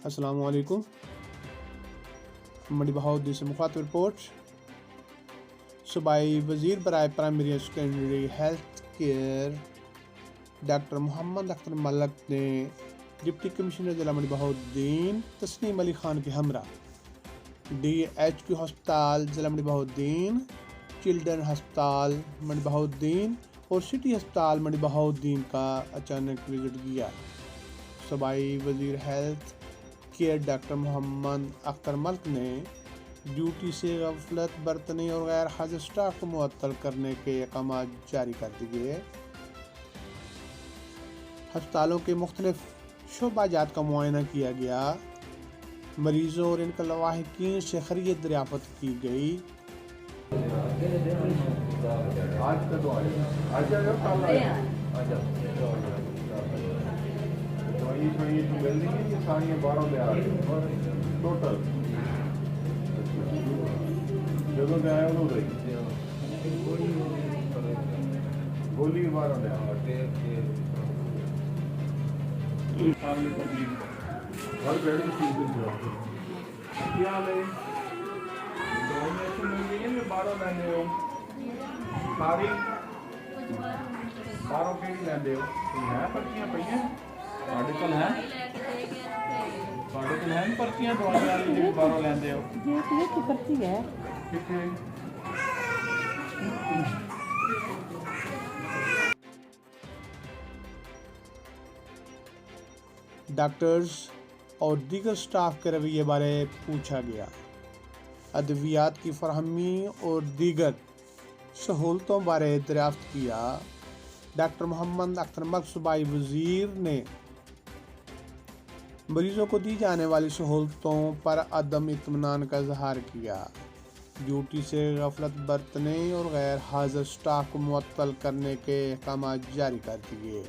अस्सलामु अलैकुम। मंडी बहाउद्दीन से मुखातिब रिपोर्ट। सूबाई वज़ीर बराए प्राइमरी और secondary health care doctor Mohammad Akhtar Malik ने डिप्टी कमिश्नर जिला मंडी बहाउद्दीन तस्नीम अली खान के हमरा DHQ हस्पताल जिला मंडी बहाउद्दीन, चिल्ड्रन हस्पताल मंडी बहाउद्दीन और सिटी हस्पताल मंडी बहाउद्दीन का अचानक विजिट किया। सूबाई वज़ीर health care doctor Mohammad Akhtar Malik ने ड्यूटी से गफलत बरतने और गैर हाजिर स्टाफ को मुअत्तल करने के अहकाम जारी कर दिए। हस्पतालों के मुख्तलिफ शोबाजात का मुआयना किया गया। मरीजों और इनके लवाहिकीन से खैरियत दरियाफ़त की गई। टोटल ਜਦੋਂ ਤੇ ਆਇਆ ਉਦੋਂ ਗਈ ਗੋਲੀ ਮਾਰਨ ਲਿਆ ਸਾਹਮਣੇ ਪਬਲਿਕ ਹਰ ਬੈਠ ਕੇ ਚੀਜ਼ ਦੇ ਜਵਾਬ ਕੀ ਹਾਲ ਹੈ ਦੋਨੇ ਤੋਂ ਮਿਲ ਗਏ ਨੇ 12 ਲੈਂਦੇ ਹੋ ਸਾਰੀ 12 ਕਿਹੜੀ ਲੈਂਦੇ ਹੋ ਹੈ ਪਰਚੀਆਂ ਪਈਆਂ ਸਾਡੇ ਕੋਲ ਹੈ पर्चियां दवाई वाली जी बारों लेंदे हो जी की पर्ची है किथे डॉक्टर्स और दीगर स्टाफ के रवैये बारे पूछा गया। अद्वियात की फरहमी और दीगर सहूलतों बारे दरियाफ्त किया। डॉक्टर मोहम्मद अख्तर मलिक सूबाई वज़ीर ने मरीजों को दी जाने वाली सहूलतों पर अदम इत्मीनान का इजहार किया। ड्यूटी से गफलत बरतने और गैर हाजिर स्टाफ को मुअत्तल करने के अहकाम जारी कर दिए।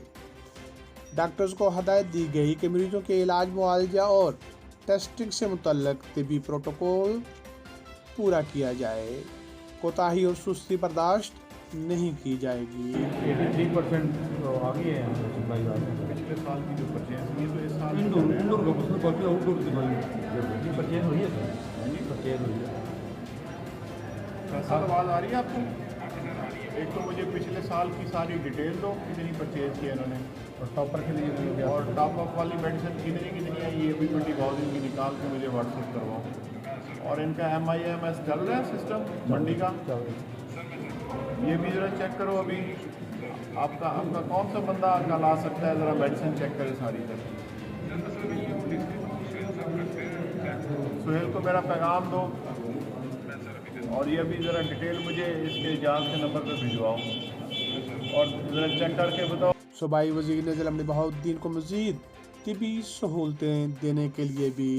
डॉक्टर्स को हदायत दी गई कि मरीजों के इलाज, मुआलजा और टेस्टिंग से मुतल्लिक तिबी प्रोटोकॉल पूरा किया जाए। कोताही और सुस्ती बर्दाश्त नहीं की जाएगी। 83% तो आगे है पिछले साल की जो परचेज हुई तो इस साल इंडोर बाकी आउटडोर की भाई परचेज हुई है सर परचेज हुई है। सर आवाज़ आ रही है आपको? एक तो मुझे पिछले साल की सारी डिटेल दो कितनी परचेज की है इन्होंने और टॉपर के लिए और टॉप अप वाली मेडिसिन कितनी है ये भी 20,000 की निकाल के मुझे व्हाट्सएप करवाओ। और इनका MIMS चल रहा है सिस्टम मंडी का, ये भी ज़रा चेक करो। अभी आपका कौन सा बंदा कल आ सकता है, ज़रा मेडिसिन चेक करे सारी तरह। सुहेल को मेरा पैगाम दो और ये भी ज़रा डिटेल मुझे इसके एजाज के नंबर पे भिजवाओ और ज़रा चेक करके बताओ। सूबाई वज़ीर ने जिला मंडी बहाउद्दीन को मज़ीद तिबी सहूलतें देने के लिए भी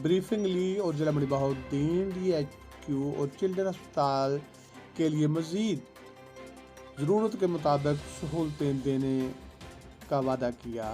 ब्रीफिंग ली और जिला मंडी बहाउद्दीन DHQ और चिल्ड्रन अस्पताल के लिए मज़ीद ज़रूरत के मुताबिक सहूलतें देने का वादा किया।